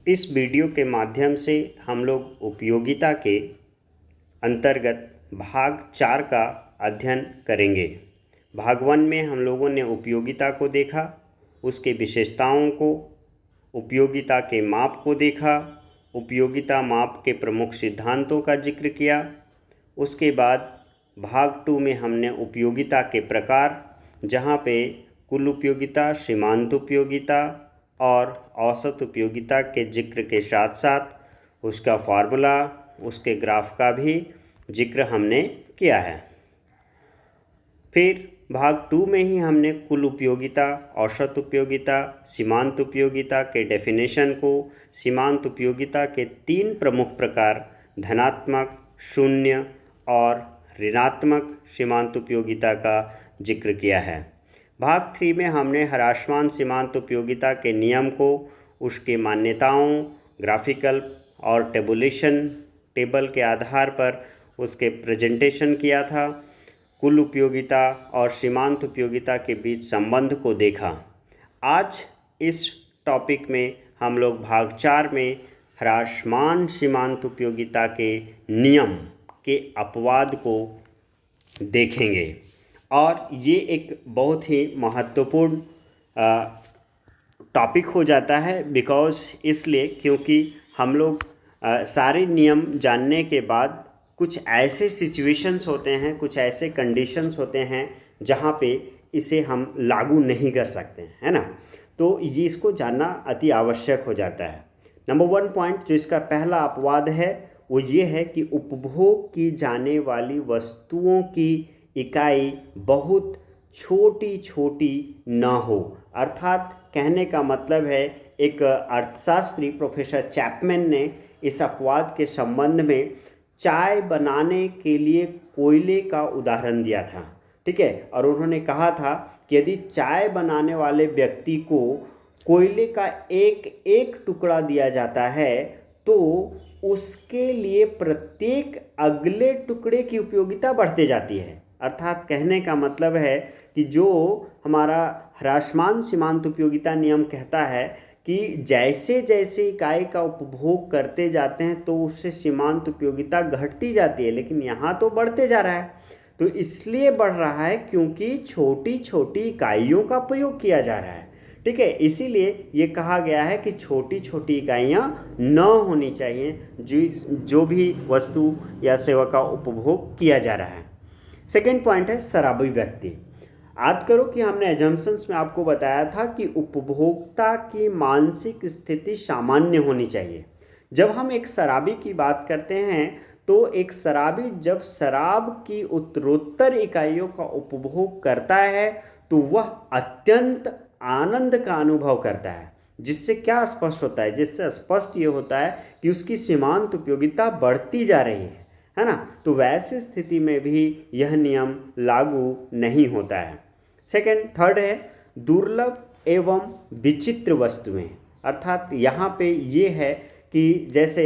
इस वीडियो के माध्यम से हम लोग उपयोगिता के अंतर्गत भाग 4 का अध्ययन करेंगे। भाग 1 में हम लोगों ने उपयोगिता को देखा, उसके विशेषताओं को, उपयोगिता के माप को देखा, उपयोगिता माप के प्रमुख सिद्धांतों का जिक्र किया। उसके बाद भाग 2 में हमने उपयोगिता के प्रकार, जहाँ पे कुल उपयोगिता, सीमांत उपयोगिता और औसत उपयोगिता के जिक्र के साथ साथ उसका फार्मूला, उसके ग्राफ का भी जिक्र हमने किया है। फिर भाग 2 में ही हमने कुल उपयोगिता, औसत उपयोगिता, सीमांत उपयोगिता के डेफिनेशन को, सीमांत उपयोगिता के 3 प्रमुख प्रकार धनात्मक, शून्य और ऋणात्मक सीमांत उपयोगिता का जिक्र किया है। भाग 3 में हमने ह्रासमान सीमांत उपयोगिता के नियम को, उसके मान्यताओं, ग्राफिकल और टेबल के आधार पर उसके प्रेजेंटेशन किया था। कुल उपयोगिता और सीमांत उपयोगिता के बीच संबंध को देखा। आज इस टॉपिक में हम लोग भाग 4 में ह्रासमान सीमांत उपयोगिता के नियम के अपवाद को देखेंगे और ये एक बहुत ही महत्वपूर्ण टॉपिक हो जाता है इसलिए क्योंकि हम लोग सारे नियम जानने के बाद कुछ ऐसे सिचुएशंस होते हैं, कुछ ऐसे कंडीशंस होते हैं जहाँ पे इसे हम लागू नहीं कर सकते हैं, है ना। तो ये इसको जानना अति आवश्यक हो जाता है। नंबर 1 पॉइंट जो इसका पहला अपवाद है वो ये है कि उपभोग की जाने वाली वस्तुओं की इकाई बहुत छोटी छोटी ना हो। अर्थात कहने का मतलब है, एक अर्थशास्त्री प्रोफेसर चैपमैन ने इस अपवाद के संबंध में चाय बनाने के लिए कोयले का उदाहरण दिया था, ठीक है। और उन्होंने कहा था कि यदि चाय बनाने वाले व्यक्ति को कोयले का एक एक टुकड़ा दिया जाता है तो उसके लिए प्रत्येक अगले टुकड़े की उपयोगिता बढ़ती जाती है। अर्थात कहने का मतलब है कि जो हमारा ह्रासमान सीमांत उपयोगिता नियम कहता है कि जैसे जैसे इकाई का उपभोग करते जाते हैं तो उससे सीमांत उपयोगिता घटती जाती है, लेकिन यहाँ तो बढ़ते जा रहा है। तो इसलिए बढ़ रहा है क्योंकि छोटी छोटी इकाइयों का प्रयोग किया जा रहा है, ठीक है। इसीलिए ये कहा गया है कि छोटी छोटी इकाइयाँ न होनी चाहिए जो भी वस्तु या सेवा का उपभोग किया जा रहा है। सेकेंड पॉइंट है शराबी व्यक्ति। याद करो कि हमने एजम्पशंस में आपको बताया था कि उपभोक्ता की मानसिक स्थिति सामान्य होनी चाहिए। जब हम एक शराबी की बात करते हैं तो एक शराबी जब शराब की उत्तरोत्तर इकाइयों का उपभोग करता है तो वह अत्यंत आनंद का अनुभव करता है। जिससे क्या स्पष्ट होता है? जिससे स्पष्ट ये होता है कि उसकी सीमांत उपयोगिता बढ़ती जा रही है ना। तो वैसी स्थिति में भी यह नियम लागू नहीं होता है। थर्ड है दुर्लभ एवं विचित्र वस्तुएं। अर्थात यहाँ पे ये है कि जैसे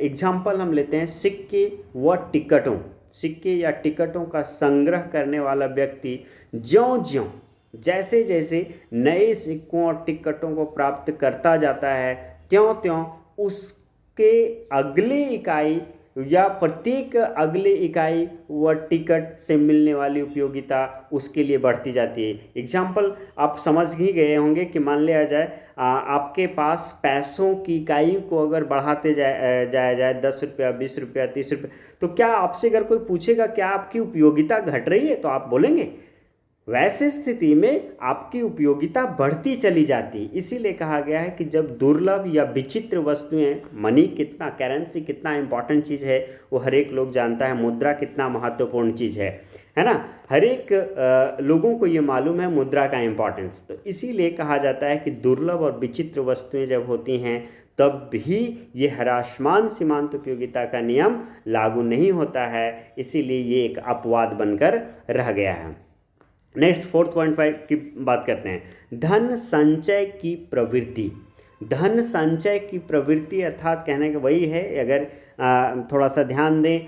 एग्जाम्पल हम लेते हैं सिक्के व टिकटों। सिक्के या टिकटों का संग्रह करने वाला व्यक्ति ज्यों-ज्यों जैसे जैसे नए सिक्कों और टिकटों को प्राप्त करता जाता है त्यों-त्यों उसके अगले इकाई या प्रत्येक अगले इकाई व टिकट से मिलने वाली उपयोगिता उसके लिए बढ़ती जाती है। एग्जाम्पल आप समझ ही गए होंगे कि मान लिया जाए आपके पास पैसों की इकाई को अगर बढ़ाते जाए 10 रुपया, 20 रुपया, 30 रुपया, तो क्या आपसे अगर कोई पूछेगा क्या आपकी उपयोगिता घट रही है तो आप बोलेंगे। वैसे स्थिति में आपकी उपयोगिता बढ़ती चली जाती। इसीलिए कहा गया है कि जब दुर्लभ या विचित्र वस्तुएं, मनी कितना, करेंसी कितना इंपॉर्टेंट चीज़ है वो हर एक लोग जानता है। मुद्रा कितना महत्वपूर्ण चीज़ है ना। हर एक लोगों को ये मालूम है मुद्रा का इम्पॉर्टेंस। तो इसीलिए कहा जाता है कि दुर्लभ और विचित्र वस्तुएं जब होती हैं तब भी ये ह्रासमान सीमांत उपयोगिता का नियम लागू नहीं होता है। इसीलिए ये एक अपवाद बनकर रह गया है। नेक्स्ट 4.5 की बात करते हैं, धन संचय की प्रवृत्ति। धन संचय की प्रवृत्ति अर्थात कहने का वही है, अगर थोड़ा सा ध्यान दें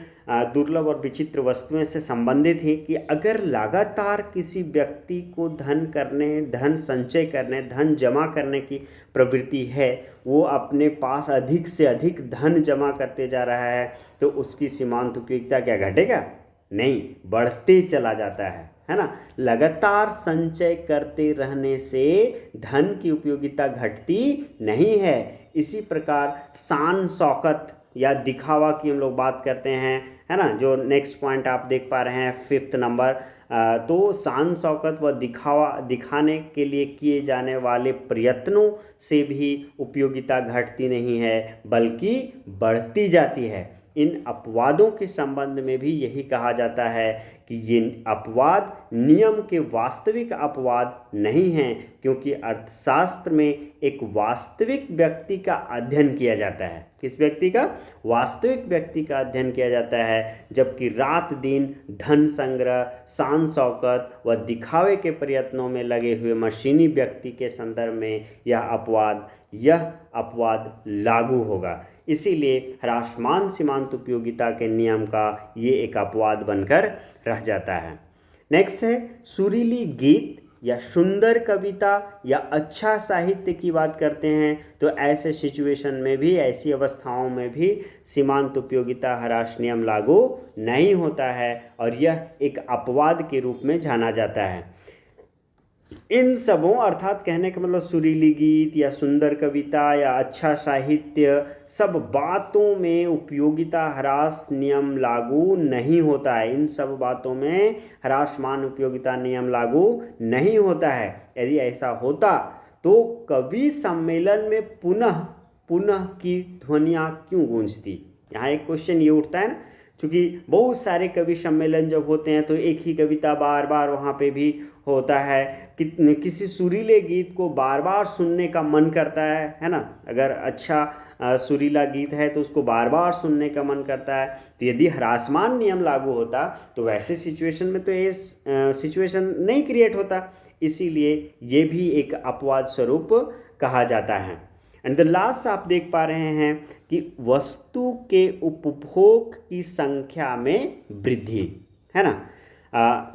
दुर्लभ और विचित्र वस्तुएं से संबंधित ही कि अगर लगातार किसी व्यक्ति को धन करने, धन संचय करने, धन जमा करने की प्रवृत्ति है, वो अपने पास अधिक से अधिक धन जमा करते जा रहा है, तो उसकी सीमांत उपयोगिता क्या घटेगा? नहीं, बढ़ते चला जाता है ना। लगातार संचय करते रहने से धन की उपयोगिता घटती नहीं है। इसी प्रकार शान शौकत या दिखावा की हम लोग बात करते हैं, है ना, जो नेक्स्ट पॉइंट आप देख पा रहे हैं 5th नंबर। तो शान शौकत व दिखाने के लिए किए जाने वाले प्रयत्नों से भी उपयोगिता घटती नहीं है बल्कि बढ़ती जाती है। इन अपवादों के संबंध में भी यही कहा जाता है कि ये अपवाद नियम के वास्तविक अपवाद नहीं हैं, क्योंकि अर्थशास्त्र में एक वास्तविक व्यक्ति का अध्ययन किया जाता है। किस व्यक्ति का? वास्तविक व्यक्ति का अध्ययन किया जाता है, जबकि रात दिन धन संग्रह, शान शौकत व दिखावे के प्रयत्नों में लगे हुए मशीनी व्यक्ति के संदर्भ में यह अपवाद लागू होगा। इसीलिए ह्रासमान सीमांत उपयोगिता के नियम का ये एक अपवाद बनकर रह जाता है। नेक्स्ट है सुरीली गीत या सुंदर कविता या अच्छा साहित्य की बात करते हैं, तो ऐसे सिचुएशन में भी, ऐसी अवस्थाओं में भी सीमांत उपयोगिता ह्रास नियम लागू नहीं होता है और यह एक अपवाद के रूप में जाना जाता है। इन सबों, अर्थात कहने का मतलब सुरीली गीत या सुंदर कविता या अच्छा साहित्य, सब बातों में उपयोगिता ह्रास नियम लागू नहीं होता है। इन सब बातों में ह्रासमान उपयोगिता नियम लागू नहीं होता है। यदि ऐसा होता तो कवि सम्मेलन में पुनः पुनः की ध्वनियाँ क्यों गूंजती? यहाँ एक क्वेश्चन ये उठता है ना, क्योंकि बहुत सारे कवि सम्मेलन जब होते हैं तो एक ही कविता बार बार वहाँ पे भी होता है। किसी सुरीले गीत को बार बार सुनने का मन करता है ना। अगर अच्छा सुरीला गीत है तो उसको बार बार सुनने का मन करता है। तो यदि ह्रासमान नियम लागू होता तो वैसे सिचुएशन में तो ये सिचुएशन नहीं क्रिएट होता। इसीलिए ये भी एक अपवाद स्वरूप कहा जाता है। एंड द लास्ट आप देख पा रहे हैं कि वस्तु के उपभोग की संख्या में वृद्धि, है ना।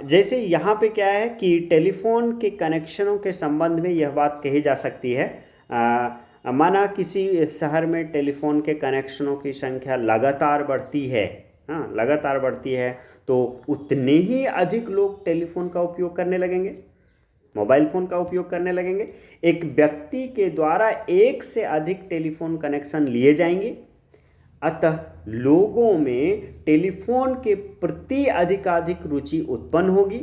जैसे यहाँ पे क्या है कि टेलीफोन के कनेक्शनों के संबंध में यह बात कही जा सकती है। माना किसी शहर में टेलीफोन के कनेक्शनों की संख्या लगातार बढ़ती है, हाँ लगातार बढ़ती है, तो उतने ही अधिक लोग टेलीफोन का उपयोग करने लगेंगे, मोबाइल फ़ोन का उपयोग करने लगेंगे। एक व्यक्ति के द्वारा एक से अधिक टेलीफोन कनेक्शन लिए जाएंगे, अतः लोगों में टेलीफोन के प्रति अधिकाधिक रुचि उत्पन्न होगी।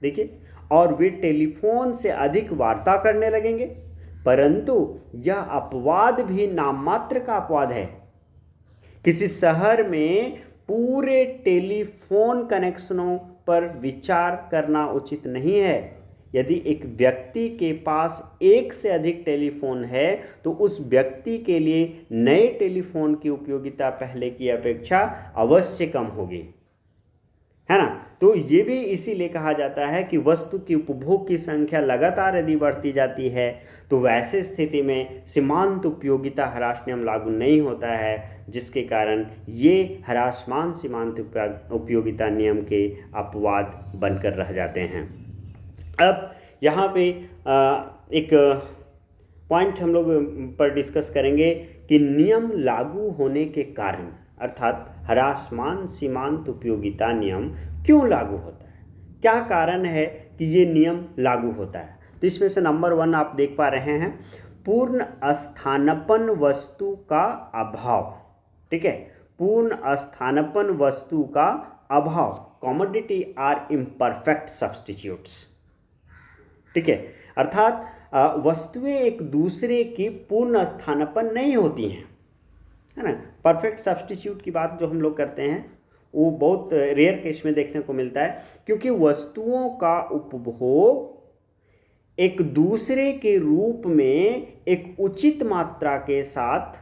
देखिए, और वे टेलीफोन से अधिक वार्ता करने लगेंगे। परंतु यह अपवाद भी नाम मात्र का अपवाद है। किसी शहर में पूरे टेलीफोन कनेक्शनों पर विचार करना उचित नहीं है। यदि एक व्यक्ति के पास एक से अधिक टेलीफोन है तो उस व्यक्ति के लिए नए टेलीफोन की उपयोगिता पहले की अपेक्षा अवश्य कम होगी, है ना। तो ये भी इसीलिए कहा जाता है कि वस्तु की उपभोग की संख्या लगातार यदि बढ़ती जाती है तो वैसे स्थिति में सीमांत उपयोगिता ह्रास नियम लागू नहीं होता है, जिसके कारण ये ह्रासमान सीमांत उपयोगिता नियम के अपवाद बनकर रह जाते हैं। अब यहाँ पे एक पॉइंट हम लोग पर डिस्कस करेंगे कि नियम लागू होने के कारण, अर्थात ह्रासमान सीमांत उपयोगिता नियम क्यों लागू होता है, क्या कारण है कि ये नियम लागू होता है। तो इसमें से नंबर 1 आप देख पा रहे हैं, पूर्ण स्थानापन्न वस्तु का अभाव। ठीक है, पूर्ण स्थानापन्न वस्तु का अभाव, कमोडिटी आर इम्परफेक्ट सब्स्टिट्यूट्स। ठीक है, अर्थात वस्तुएं एक दूसरे की पूर्ण स्थानापन्न नहीं होती हैं, है ना। परफेक्ट सब्स्टिट्यूट की बात जो हम लोग करते हैं वो बहुत रेयर केस में देखने को मिलता है, क्योंकि वस्तुओं का उपभोग एक दूसरे के रूप में एक उचित मात्रा के साथ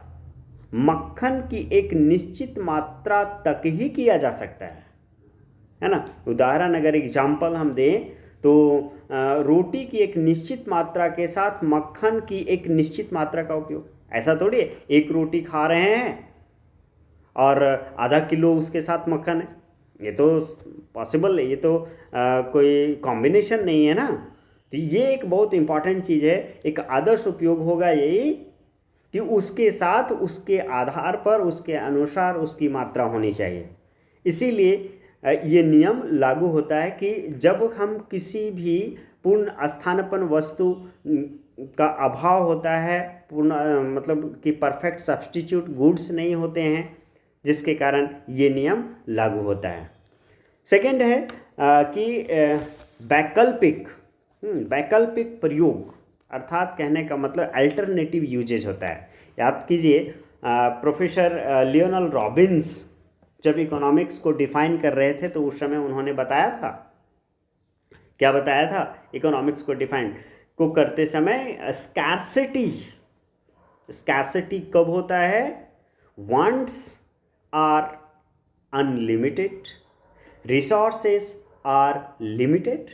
मक्खन की एक निश्चित मात्रा तक ही किया जा सकता है ना। उदाहरण अगर एग्जाम्पल हम दें तो रोटी की एक निश्चित मात्रा के साथ मक्खन की एक निश्चित मात्रा का उपयोग। ऐसा थोड़ी है एक रोटी खा रहे हैं और आधा किलो उसके साथ मक्खन है, ये तो पॉसिबल है, ये तो कोई कॉम्बिनेशन नहीं है ना। तो ये एक बहुत इंपॉर्टेंट चीज़ है। एक आदर्श उपयोग होगा यही कि उसके साथ उसके आधार पर उसके अनुसार उसकी मात्रा होनी चाहिए। इसीलिए ये नियम लागू होता है कि जब हम किसी भी पूर्ण स्थानापन्न वस्तु का अभाव होता है, पूर्ण मतलब कि परफेक्ट सब्स्टिट्यूट गुड्स नहीं होते हैं, जिसके कारण ये नियम लागू होता है। सेकंड है कि वैकल्पिक वैकल्पिक प्रयोग, अर्थात कहने का मतलब अल्टरनेटिव यूजेज होता है। याद कीजिए प्रोफेसर लियोनल रॉबिन्स जब इकोनॉमिक्स को डिफाइन कर रहे थे तो उस समय उन्होंने बताया था, क्या बताया था? इकोनॉमिक्स को डिफाइन को करते समय स्कैर्सिटी, स्कैर्सिटी कब होता है? Wants are unlimited, resources are limited,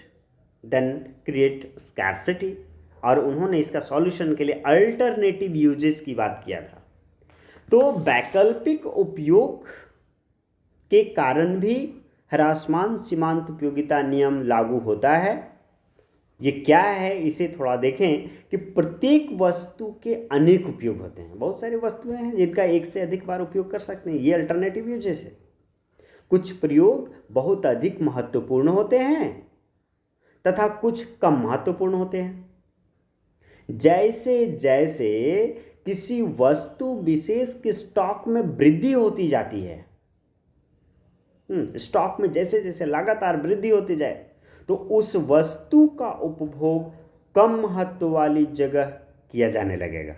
then create scarcity. और उन्होंने इसका सॉल्यूशन के लिए अल्टरनेटिव यूजेस की बात किया था। तो वैकल्पिक उपयोग के कारण भी ह्रासमान सीमांत उपयोगिता नियम लागू होता है। ये क्या है, इसे थोड़ा देखें कि प्रत्येक वस्तु के अनेक उपयोग होते हैं। बहुत सारी वस्तुएं हैं जिनका एक से अधिक बार उपयोग कर सकते हैं, ये अल्टरनेटिव यूजेस है। कुछ प्रयोग बहुत अधिक महत्वपूर्ण होते हैं तथा कुछ कम महत्वपूर्ण होते हैं। जैसे जैसे किसी वस्तु विशेष के स्टॉक में वृद्धि होती जाती है, स्टॉक में जैसे जैसे लगातार वृद्धि होती जाए तो उस वस्तु का उपभोग कम महत्व वाली जगह किया जाने लगेगा।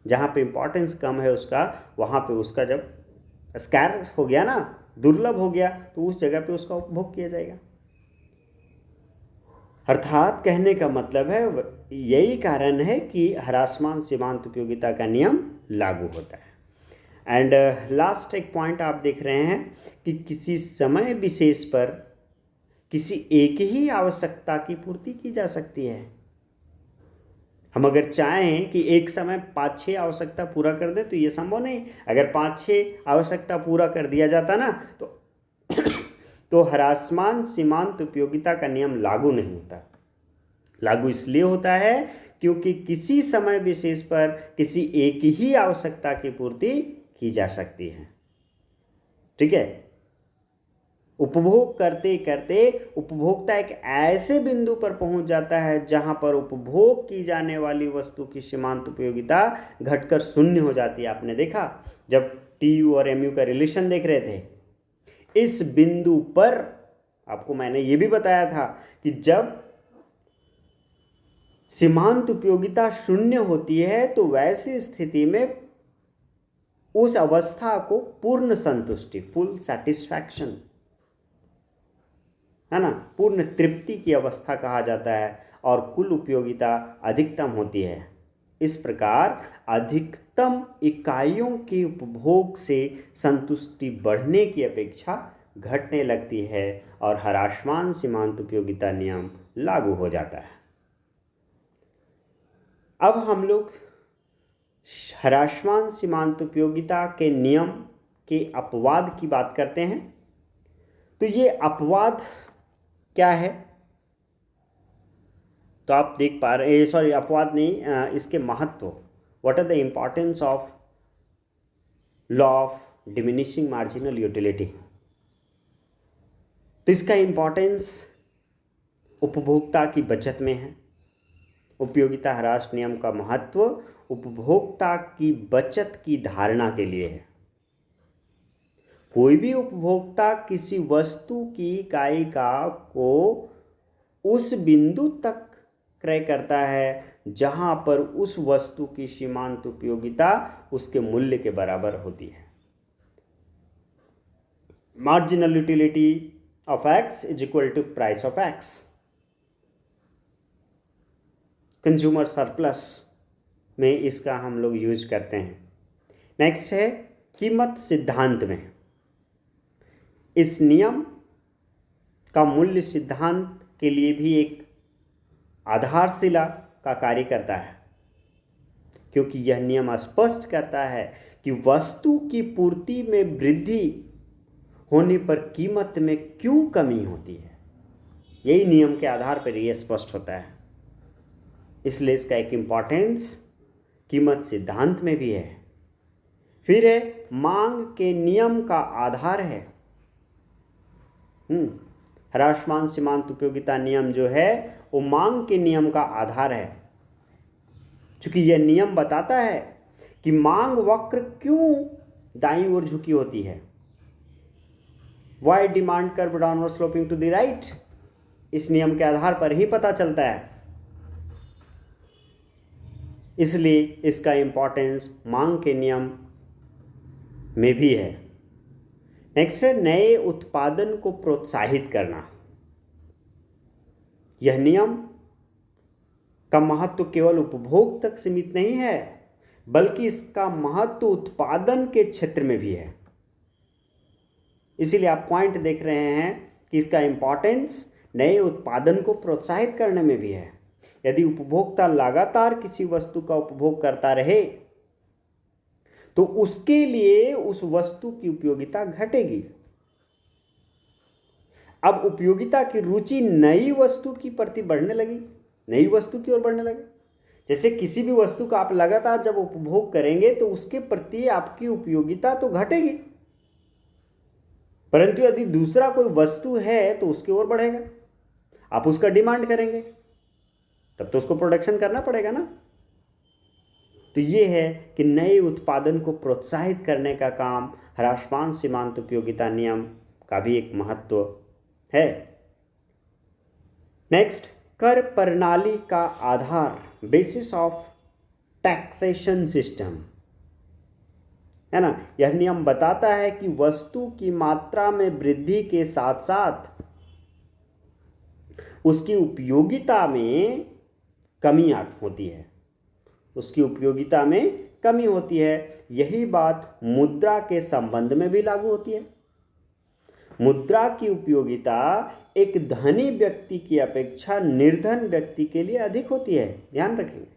जहाँ पे इंपॉर्टेंस कम है उसका, वहाँ पे उसका जब स्कैर्स हो गया ना, दुर्लभ हो गया, तो उस जगह पे उसका उपभोग किया जाएगा। अर्थात कहने का मतलब है यही कारण है कि ह्रासमान सीमांत उपयोगिता का नियम लागू होता है। एंड लास्ट एक पॉइंट आप देख रहे हैं कि किसी समय विशेष पर किसी एक ही आवश्यकता की पूर्ति की जा सकती है। हम अगर चाहें कि एक समय 5-6 आवश्यकता पूरा कर दे तो ये संभव नहीं। अगर 5-6 आवश्यकता पूरा कर दिया जाता ना तो ह्रासमान सीमांत उपयोगिता का नियम लागू नहीं होता। लागू इसलिए होता है क्योंकि किसी समय विशेष पर किसी एक ही आवश्यकता की पूर्ति की जा सकती है। ठीक है, उपभोग करते करते उपभोक्ता एक ऐसे बिंदु पर पहुंच जाता है जहां पर उपभोग की जाने वाली वस्तु की सीमांत उपयोगिता घटकर शून्य हो जाती है। आपने देखा जब टीयू और एमयू का रिलेशन देख रहे थे, इस बिंदु पर आपको मैंने ये भी बताया था कि जब सीमांत उपयोगिता शून्य होती है तो वैसी स्थिति में उस अवस्था को पूर्ण संतुष्टि, फुल सेटिस्फैक्शन, है ना, पूर्ण तृप्ति की अवस्था कहा जाता है और कुल उपयोगिता अधिकतम होती है। इस प्रकार अधिकतम इकाइयों के उपभोग से संतुष्टि बढ़ने की अपेक्षा घटने लगती है और ह्रासमान सीमांत उपयोगिता नियम लागू हो जाता है। अब हम लोग ह्रासमान सीमांत उपयोगिता के नियम के अपवाद की बात करते हैं। तो ये अपवाद क्या है? तो आप देख पा रहे, सॉरी अपवाद नहीं, इसके महत्व, what are the importance of law of diminishing marginal utility. तो इसका इंपॉर्टेंस उपभोक्ता की बचत में है। उपयोगिता ह्रास नियम का महत्व उपभोक्ता की बचत की धारणा के लिए है। कोई भी उपभोक्ता किसी वस्तु की इकाई को उस बिंदु तक क्रय करता है जहां पर उस वस्तु की सीमांत उपयोगिता उसके मूल्य के बराबर होती है। Marginal utility of X is equal to price of X. Consumer surplus में इसका हम लोग यूज करते हैं। नेक्स्ट है कीमत सिद्धांत में। इस नियम का मूल्य सिद्धांत के लिए भी एक आधारशिला का कार्य करता है, क्योंकि यह नियम स्पष्ट करता है कि वस्तु की पूर्ति में वृद्धि होने पर कीमत में क्यों कमी होती है। यही नियम के आधार पर यह स्पष्ट होता है। इसलिए इसका एक इम्पॉर्टेंस कीमत सिद्धांत में भी है। फिर है मांग के नियम का आधार है। ह्रासमान सीमांत उपयोगिता नियम जो है वो मांग के नियम का आधार है, क्योंकि यह नियम बताता है कि मांग वक्र क्यों दाईं ओर झुकी होती है। Why demand curve downward sloping to the right, इस नियम के आधार पर ही पता चलता है। इसलिए इसका इंपॉर्टेंस मांग के नियम में भी है। नेक्स्ट है नए उत्पादन को प्रोत्साहित करना। यह नियम का महत्व केवल उपभोग तक सीमित नहीं है, बल्कि इसका महत्व उत्पादन के क्षेत्र में भी है। इसीलिए आप पॉइंट देख रहे हैं कि इसका इंपॉर्टेंस नए उत्पादन को प्रोत्साहित करने में भी है। यदि उपभोक्ता लगातार किसी वस्तु का उपभोग करता रहे तो उसके लिए उस वस्तु की उपयोगिता घटेगी। अब उपयोगिता की रुचि नई वस्तु की प्रति बढ़ने लगी, नई वस्तु की ओर बढ़ने लगे। जैसे किसी भी वस्तु का आप लगातार जब उपभोग करेंगे तो उसके प्रति आपकी उपयोगिता तो घटेगी, परंतु यदि दूसरा कोई वस्तु है तो उसकी ओर बढ़ेगा। आप उसका डिमांड करेंगे तब तो उसको प्रोडक्शन करना पड़ेगा ना। तो ये है कि नए उत्पादन को प्रोत्साहित करने का काम ह्रासमान सीमांत उपयोगिता नियम का भी एक महत्व है। नेक्स्ट, कर प्रणाली का आधार, बेसिस ऑफ टैक्सेशन सिस्टम, है ना। यह नियम बताता है कि वस्तु की मात्रा में वृद्धि के साथ साथ उसकी उपयोगिता में कमी होती है, उसकी उपयोगिता में कमी होती है। यही बात मुद्रा के संबंध में भी लागू होती है। मुद्रा की उपयोगिता एक धनी व्यक्ति की अपेक्षा निर्धन व्यक्ति के लिए अधिक होती है, ध्यान रखेंगे।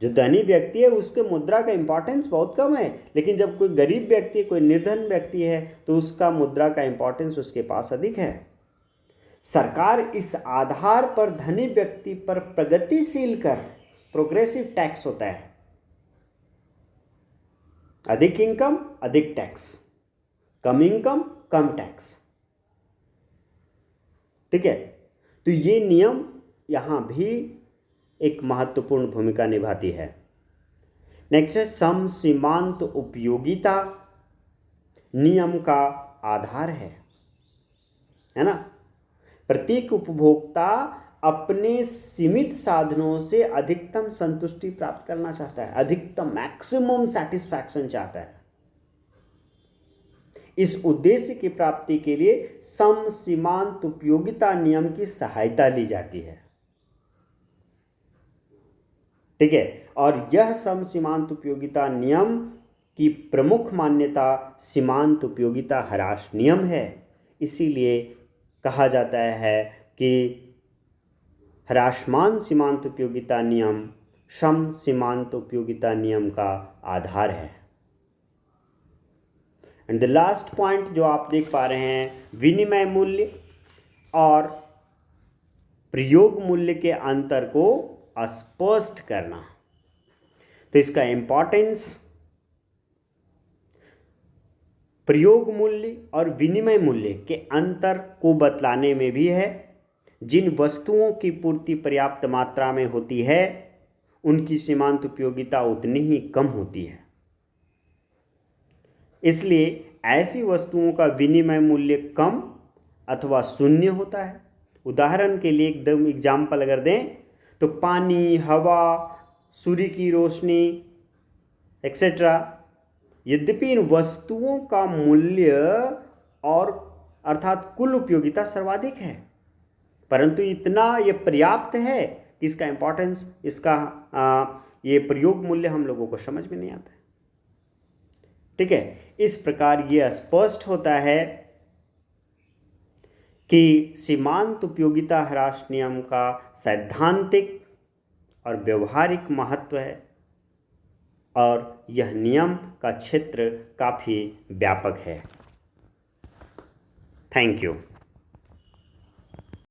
जो धनी व्यक्ति है उसके मुद्रा का इंपॉर्टेंस बहुत कम है, लेकिन जब कोई गरीब व्यक्ति, कोई निर्धन व्यक्ति है तो उसका मुद्रा का इंपॉर्टेंस उसके पास अधिक है। सरकार इस आधार पर धनी व्यक्ति पर प्रगतिशील कर, प्रोग्रेसिव टैक्स होता है, अधिक इनकम अधिक टैक्स, कम इनकम कम टैक्स, ठीक है। तो ये नियम यहां भी एक महत्वपूर्ण भूमिका निभाती है। नेक्स्ट है सम सीमांत उपयोगिता नियम का आधार है ना। प्रत्येक उपभोक्ता अपने सीमित साधनों से अधिकतम संतुष्टि प्राप्त करना चाहता है, अधिकतम मैक्सिमम सेटिस्फैक्शन चाहता है। इस उद्देश्य की प्राप्ति के लिए सम सीमांत उपयोगिता नियम की सहायता ली जाती है, ठीक है। और यह सम सीमांत उपयोगिता नियम की प्रमुख मान्यता सीमांत उपयोगिता ह्रास नियम है। इसीलिए कहा जाता है कि ह्रासमान सीमांत उपयोगिता नियम सम सीमांत उपयोगिता नियम का आधार है। एंड द लास्ट पॉइंट जो आप देख पा रहे हैं, विनिमय मूल्य और प्रयोग मूल्य के अंतर को स्पष्ट करना। तो इसका इंपॉर्टेंस प्रयोग मूल्य और विनिमय मूल्य के अंतर को बतलाने में भी है। जिन वस्तुओं की पूर्ति पर्याप्त मात्रा में होती है उनकी सीमांत उपयोगिता उतनी ही कम होती है, इसलिए ऐसी वस्तुओं का विनिमय मूल्य कम अथवा शून्य होता है। उदाहरण के लिए एकदम एग्जाम्पल अगर दें तो पानी, हवा, सूर्य की रोशनी एक्सेट्रा, यद्यपि इन वस्तुओं का मूल्य और अर्थात कुल उपयोगिता सर्वाधिक है, परंतु इतना ये पर्याप्त है कि इसका इंपॉर्टेंस, इसका ये प्रयोग मूल्य हम लोगों को समझ में नहीं आता है, ठीक है। इस प्रकार ये स्पष्ट होता है कि सीमांत उपयोगिता ह्रास नियम का सैद्धांतिक और व्यवहारिक महत्व है। और यह नियम का क्षेत्र काफ़ी व्यापक है। Thank you.